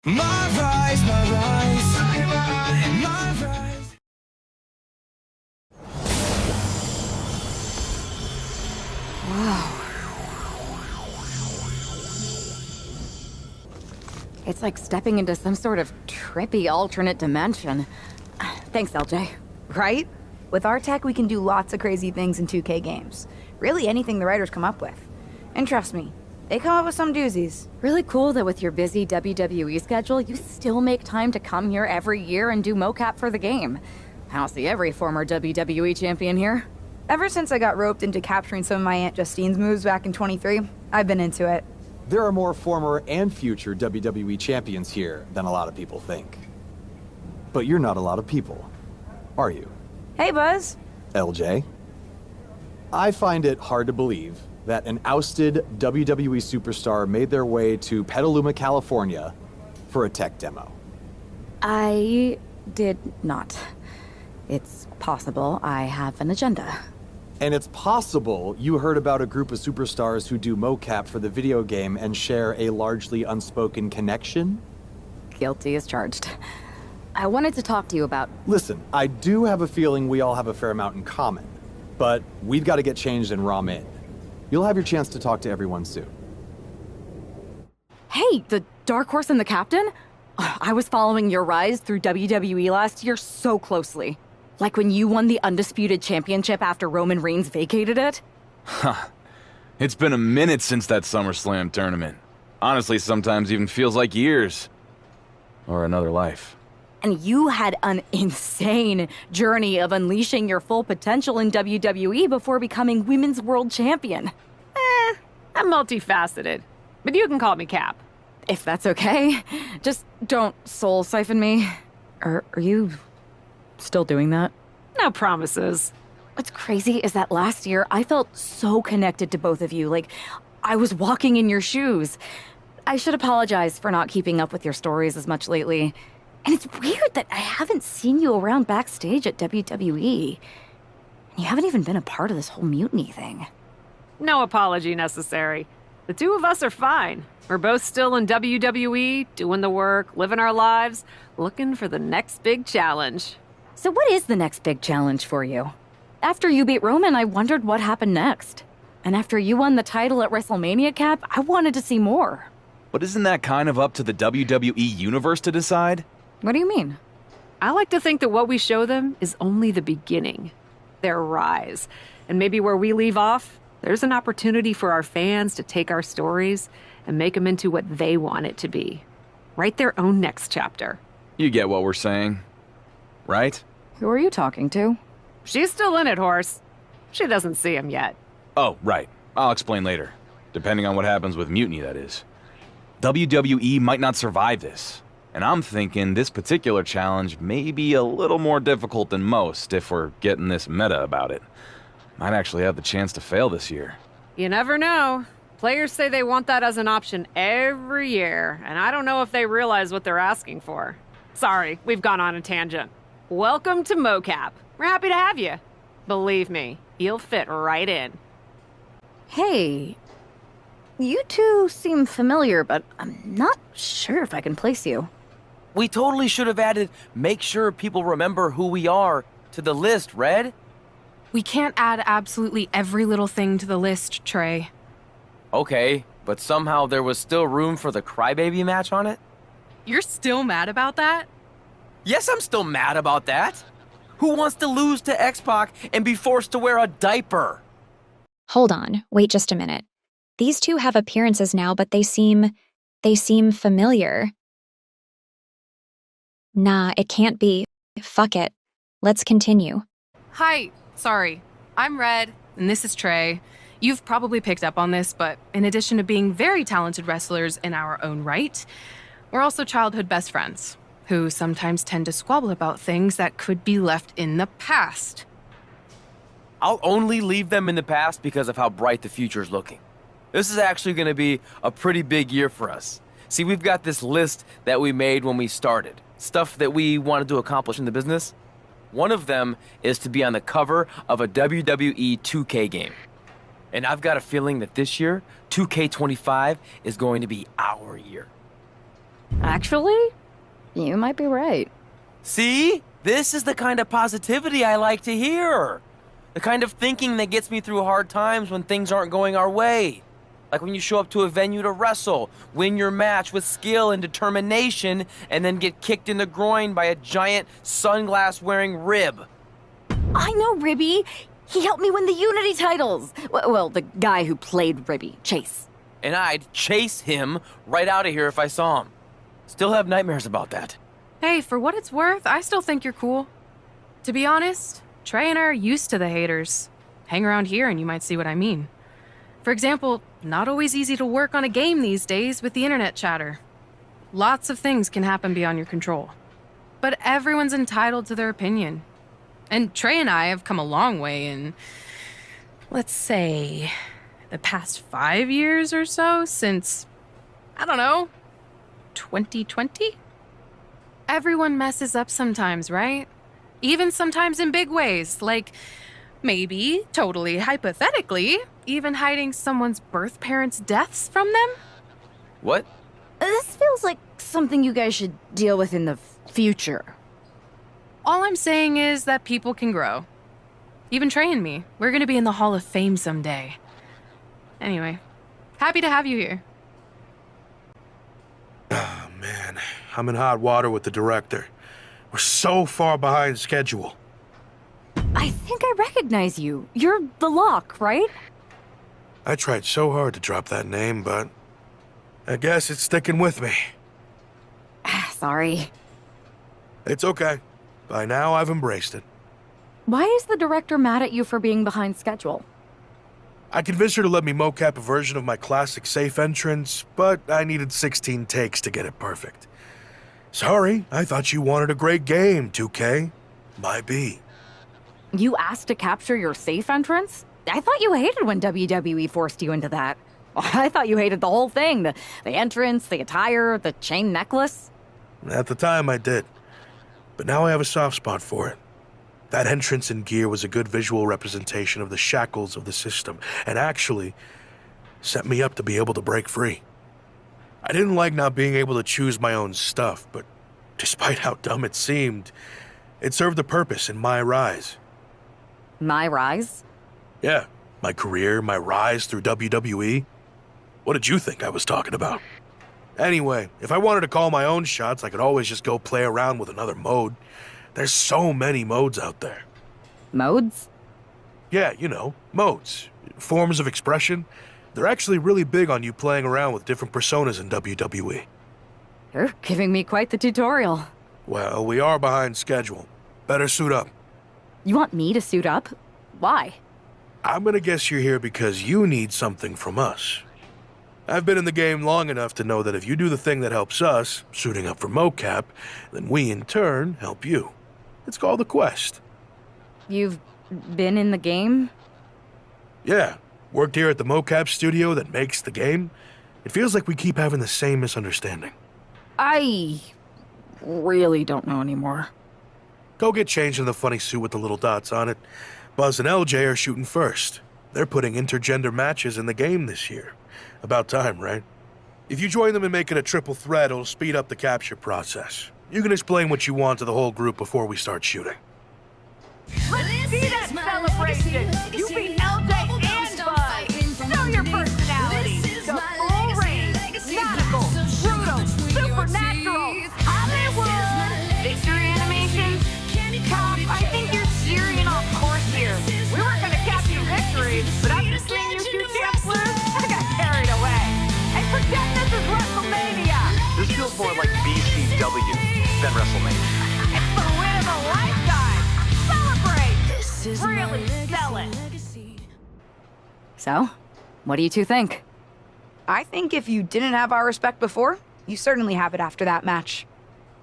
MyRISE, MyRISE, MyRISE. Wow. It's like stepping into some sort of trippy alternate dimension. Thanks, LJ. Right? With our tech, we can do lots of crazy things in 2K games. Really anything the writers come up with. And trust me, they come up with some doozies. Really cool that with your busy WWE schedule, you still make time to come here every year and do mocap for the game. I don't see every former WWE champion here. Ever since I got roped into capturing some of my Aunt Justine's moves back in 23, I've been into it. There are more former and future WWE champions here than a lot of people think. But you're not a lot of people, are you? Hey, Buzz. LJ? I find it hard to believe that an ousted WWE superstar made their way to Petaluma, California for a tech demo. I did not. It's possible I have an agenda. And it's possible you heard about a group of superstars who do mocap for the video game and share a largely unspoken connection? Guilty as charged. I wanted to talk to you about... Listen, I do have a feeling we all have a fair amount in common, but we've got to get changed and ROM in. You'll have your chance to talk to everyone soon. Hey, the Dark Horse and the Captain? I was following your rise through WWE last year so closely. Like when you won the Undisputed Championship after Roman Reigns vacated it? Huh. It's been a minute since that SummerSlam tournament. Honestly, sometimes even feels like years. Or another life. And you had an insane journey of unleashing your full potential in WWE before becoming Women's World Champion. I'm multifaceted, but you can call me Cap. If that's okay. Just don't soul siphon me. Are you still doing that? No promises. What's crazy is that last year I felt so connected to both of you, like I was walking in your shoes. I should apologize for not keeping up with your stories as much lately. And it's weird that I haven't seen you around backstage at WWE. And you haven't even been a part of this whole mutiny thing. No apology necessary. The two of us are fine. We're both still in WWE, doing the work, living our lives, looking for the next big challenge. So what is the next big challenge for you? After you beat Roman, I wondered what happened next. And after you won the title at WrestleMania, Cap, I wanted to see more. But isn't that kind of up to the WWE Universe to decide? What do you mean? I like to think that what we show them is only the beginning. Their rise. And maybe where we leave off, there's an opportunity for our fans to take our stories and make them into what they want it to be. Write their own next chapter. You get what we're saying, right? Who are you talking to? She's still in it, Horse. She doesn't see him yet. Oh, right. I'll explain later. Depending on what happens with Mutiny, that is. WWE might not survive this. And I'm thinking this particular challenge may be a little more difficult than most if we're getting this meta about it. Might actually have the chance to fail this year. You never know. Players say they want that as an option every year, and I don't know if they realize what they're asking for. Sorry, we've gone on a tangent. Welcome to MoCap. We're happy to have you. Believe me, you'll fit right in. Hey, you two seem familiar, but I'm not sure if I can place you. We totally should have added make sure people remember who we are to the list, Red. We can't add absolutely every little thing to the list, Trey. Okay, but somehow there was still room for the crybaby match on it? You're still mad about that? Yes, I'm still mad about that. Who wants to lose to X-Pac and be forced to wear a diaper? Hold on, wait just a minute. These two have appearances now, but they seem familiar. Nah, it can't be. Fuck it. Let's continue. Hi, sorry. I'm Red, and this is Trey. You've probably picked up on this, but in addition to being very talented wrestlers in our own right, we're also childhood best friends, who sometimes tend to squabble about things that could be left in the past. I'll only leave them in the past because of how bright the future is looking. This is actually going to be a pretty big year for us. See, we've got this list that we made when we started. Stuff that we wanted to accomplish in the business. One of them is to be on the cover of a WWE 2K game. And I've got a feeling that this year, 2K25 is going to be our year. Actually, you might be right. See? This is the kind of positivity I like to hear. The kind of thinking that gets me through hard times when things aren't going our way. Like when you show up to a venue to wrestle, win your match with skill and determination, and then get kicked in the groin by a giant sunglass-wearing rib. I know Ribby. He helped me win the Unity titles. Well, the guy who played Ribby, Chase. And I'd chase him right out of here if I saw him. Still have nightmares about that. Hey, for what it's worth, I still think you're cool. To be honest, Trey and I are used to the haters. Hang around here and you might see what I mean. For example, not always easy to work on a game these days with the internet chatter. Lots of things can happen beyond your control. But everyone's entitled to their opinion. And Trey and I have come a long way in, let's say, the past 5 years or so since, I don't know, 2020? Everyone messes up sometimes, right? Even sometimes in big ways, like maybe, totally hypothetically, even hiding someone's birth parents' deaths from them? What? This feels like something you guys should deal with in the future. All I'm saying is that people can grow. Even Trey and me. We're gonna be in the Hall of Fame someday. Anyway, happy to have you here. Oh, man. I'm in hot water with the director. We're so far behind schedule. I think I recognize you. You're the Lock, right? I tried so hard to drop that name, but I guess it's sticking with me. Sorry. It's okay. By now, I've embraced it. Why is the director mad at you for being behind schedule? I convinced her to let me mocap a version of my classic safe entrance, but I needed 16 takes to get it perfect. Sorry, I thought you wanted a great game, 2K. My B. You asked to capture your safe entrance? I thought you hated when WWE forced you into that. I thought you hated the whole thing. The entrance, the attire, the chain necklace. At the time, I did. But now I have a soft spot for it. That entrance and gear was a good visual representation of the shackles of the system, and actually set me up to be able to break free. I didn't like not being able to choose my own stuff, but despite how dumb it seemed, it served a purpose in my rise. MyRISE? Yeah, my career, my rise through WWE. What did you think I was talking about? Anyway, if I wanted to call my own shots, I could always just go play around with another mode. There's so many modes out there. Modes? Yeah, you know, modes. Forms of expression. They're actually really big on you playing around with different personas in WWE. You're giving me quite the tutorial. Well, we are behind schedule. Better suit up. You want me to suit up? Why? I'm gonna guess you're here because you need something from us. I've been in the game long enough to know that if you do the thing that helps us, suiting up for mocap, then we in turn help you. It's called a quest. You've been in the game? Yeah, worked here at the mocap studio that makes the game. It feels like we keep having the same misunderstanding. I really don't know anymore. Go get changed in the funny suit with the little dots on it. Buzz and LJ are shooting first. They're putting intergender matches in the game this year. About time, right? If you join them and make it a triple threat, it'll speed up the capture process. You can explain what you want to the whole group before we start shooting. Let's see that celebration! You beat LJ and Buzz! Show your personality! The full range! Magical! Brutal! Supernatural! Hollywood! Victory animations? Tom, I think you're steering off course here. We weren't gonna capture victory, but after seeing you two champs lose, I got carried away. And pretend this is WrestleMania! This feels more like BCW than WrestleMania. It's the win of a lifetime! Celebrate! Really sell it! So, what do you two think? I think if you didn't have our respect before, you certainly have it after that match.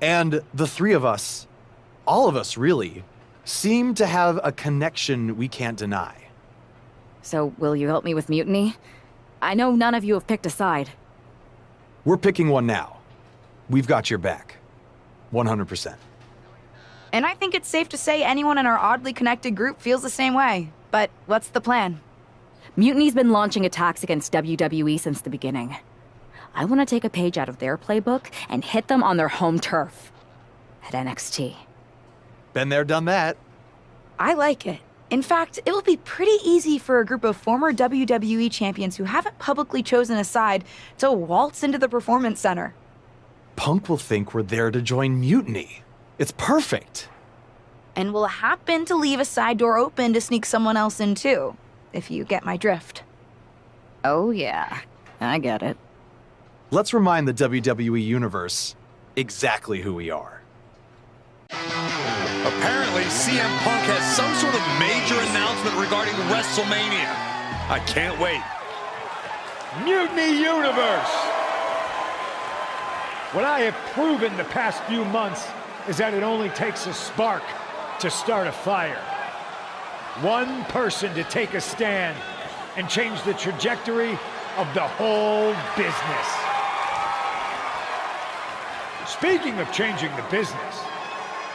And the three of us, all of us really, seem to have a connection we can't deny. So, will you help me with Mutiny? I know none of you have picked a side. We're picking one now. We've got your back. 100%. And I think it's safe to say anyone in our oddly connected group feels the same way. But what's the plan? Mutiny's been launching attacks against WWE since the beginning. I want to take a page out of their playbook and hit them on their home turf at NXT. Been there, done that. I like it. In fact, it will be pretty easy for a group of former WWE champions who haven't publicly chosen a side to waltz into the Performance Center. Punk will think we're there to join Mutiny. It's perfect. And we'll happen to leave a side door open to sneak someone else in too, if you get my drift. Oh yeah, I get it. Let's remind the WWE Universe exactly who we are. Apparently, CM Punk has some sort of major announcement regarding WrestleMania. I can't wait. Mutiny Universe! What I have proven the past few months is that it only takes a spark to start a fire. One person to take a stand and change the trajectory of the whole business. Speaking of changing the business,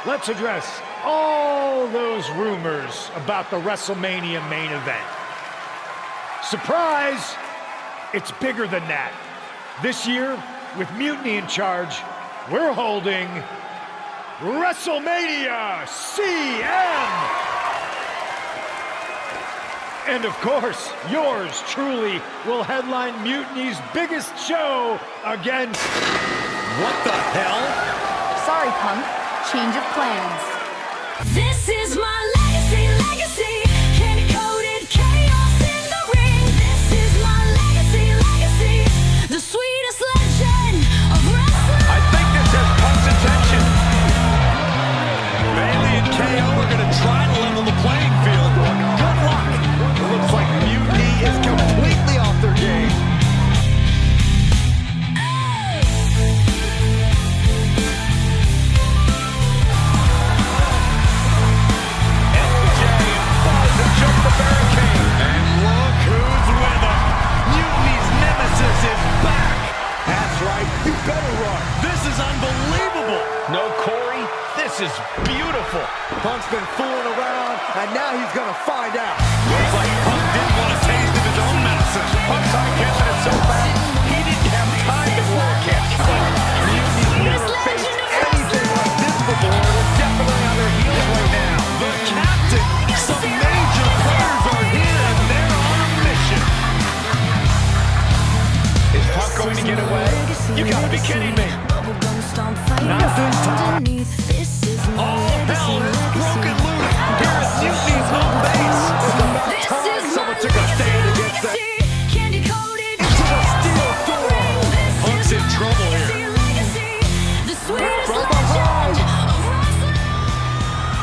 let's address all those rumors about the WrestleMania main event. Surprise! It's bigger than that. This year, with Mutiny in charge, we're holding WrestleMania CM! And of course, yours truly will headline Mutiny's biggest show against... What the hell? Sorry, Punk. Change of plans. This is my legacy. Candy-coated chaos in the ring. This is my legacy. The sweetest legend of wrestling. I think this has Punk's attention. Bailey and KO are going to try to level the playing field. Good luck. It looks like Mutiny is completely off their game. This is beautiful. Punk's been fooling around, and now he's gonna find out. Looks like Punk didn't want a taste of his own medicine. Punk's on catching it so fast, he didn't have time to blow a catch. Mutiny's never faced anything like this before. They're definitely on their heels right now. The captain, some major players are here, and they're on a mission. Is Punk going to get away? You gotta be kidding me. Not this time. All hell is broken loose here at Mutiny's home base. It's about time someone took a stand against that. Into the steel door. Punk's in trouble here. From behind.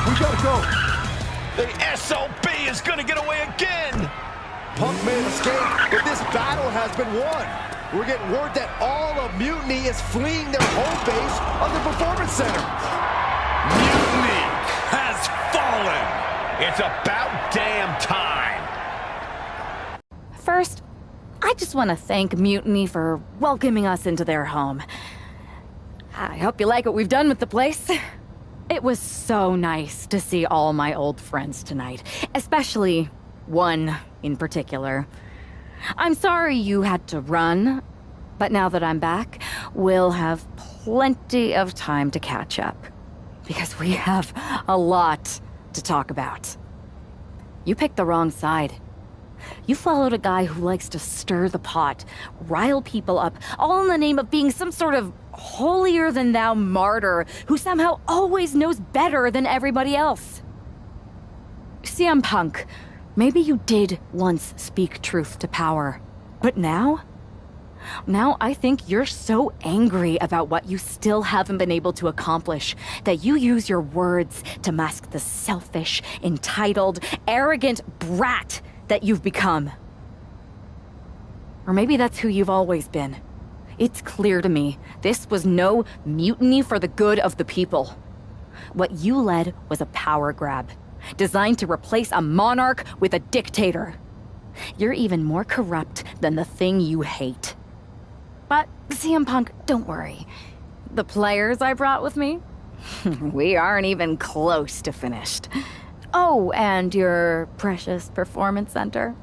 We gotta go. The SOB is gonna get away again. Punk made an escape, but this battle has been won. We're getting word that all of Mutiny is fleeing their home base of the Performance Center. Mutiny has fallen. It's about damn time. First, I just want to thank Mutiny for welcoming us into their home. I hope you like what we've done with the place. It was so nice to see all my old friends tonight, especially one in particular. I'm sorry you had to run, but now that I'm back, we'll have plenty of time to catch up. Because we have a lot to talk about. You picked the wrong side. You followed a guy who likes to stir the pot, rile people up, all in the name of being some sort of holier-than-thou martyr who somehow always knows better than everybody else. CM Punk, maybe you did once speak truth to power, but now I think you're so angry about what you still haven't been able to accomplish that you use your words to mask the selfish, entitled, arrogant brat that you've become. Or maybe that's who you've always been. It's clear to me this was no mutiny for the good of the people. What you led was a power grab, designed to replace a monarch with a dictator. You're even more corrupt than the thing you hate. But, CM Punk, don't worry. The players I brought with me? We aren't even close to finished. Oh, and your precious Performance Center?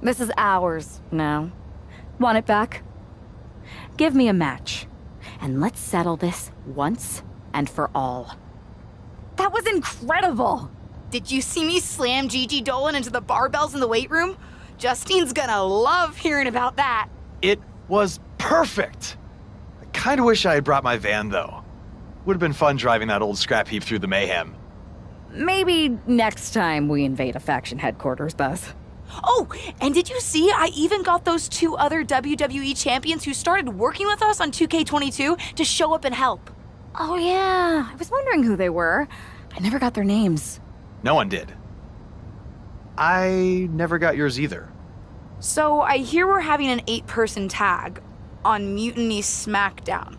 This is ours now. Want it back? give me a match. And let's settle this once and for all. That was incredible! Did you see me slam Gigi Dolan into the barbells in the weight room? Justine's gonna love hearing about that. It was perfect. I kind of wish I had brought my van, though. Would have been fun driving that old scrap heap through the mayhem. Maybe next time we invade a faction headquarters, Buzz. Oh, and did you see I even got those 2 other WWE champions who started working with us on 2K22 to show up and help? Oh yeah, I was wondering who they were. I never got their names. No one did. I never got yours either. So I hear we're having an 8-person tag on Mutiny SmackDown.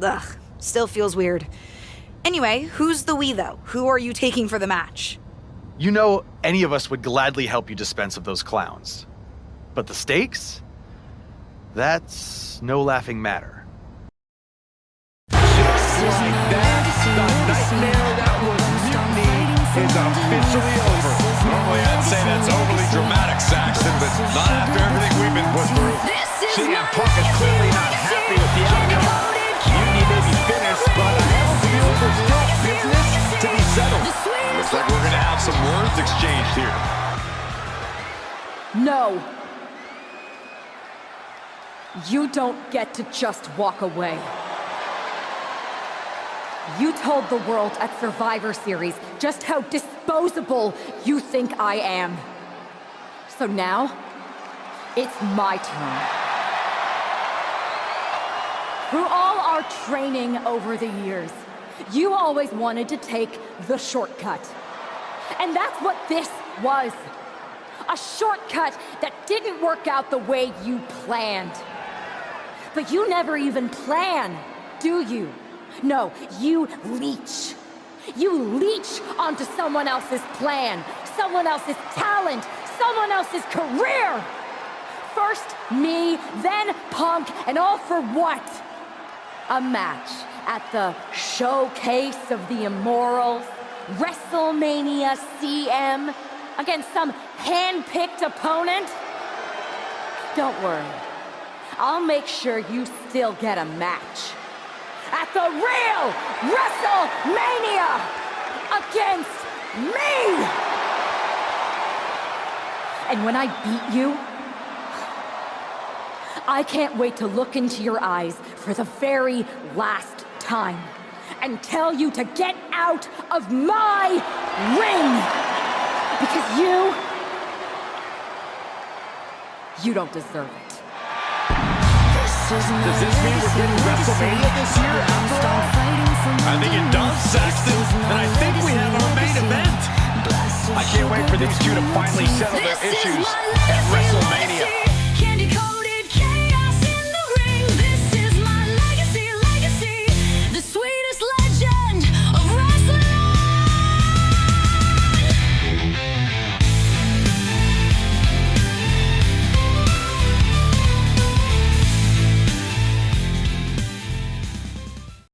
Ugh, still feels weird. Anyway, who's the we though? Who are you taking for the match? You know, any of us would gladly help you dispense of those clowns. But the stakes? That's no laughing matter. Just like that, the nightmare that was Mutiny is officially over. Normally I'd say that's overly dramatic, Saxton, but not after everything we've been put through. CM Punk is clearly not happy with the outcome. Mutiny may be finished, but I have a feel there's still business to be settled. Looks like we're gonna have some words exchanged here. No. You don't get to just walk away. You told the world at Survivor Series just how disposable you think I am. So now, it's my turn. Through all our training over the years, you always wanted to take the shortcut. And that's what this was. A shortcut that didn't work out the way you planned. But you never even plan, do you? No, you leech. You leech onto someone else's plan, someone else's talent, someone else's career. First me, then Punk, and all for what? A match at the Showcase of the Immortals, WrestleMania CM, against some hand-picked opponent? Don't worry. I'll make sure you still get a match. At the real WrestleMania against me! And when I beat you, I can't wait to look into your eyes for the very last time and tell you to get out of my ring! Because you don't deserve it. Does this mean we're getting WrestleMania this year after all? I think it does, Saxton. And I think we have our main event. I can't wait for these two to finally settle their issues at WrestleMania.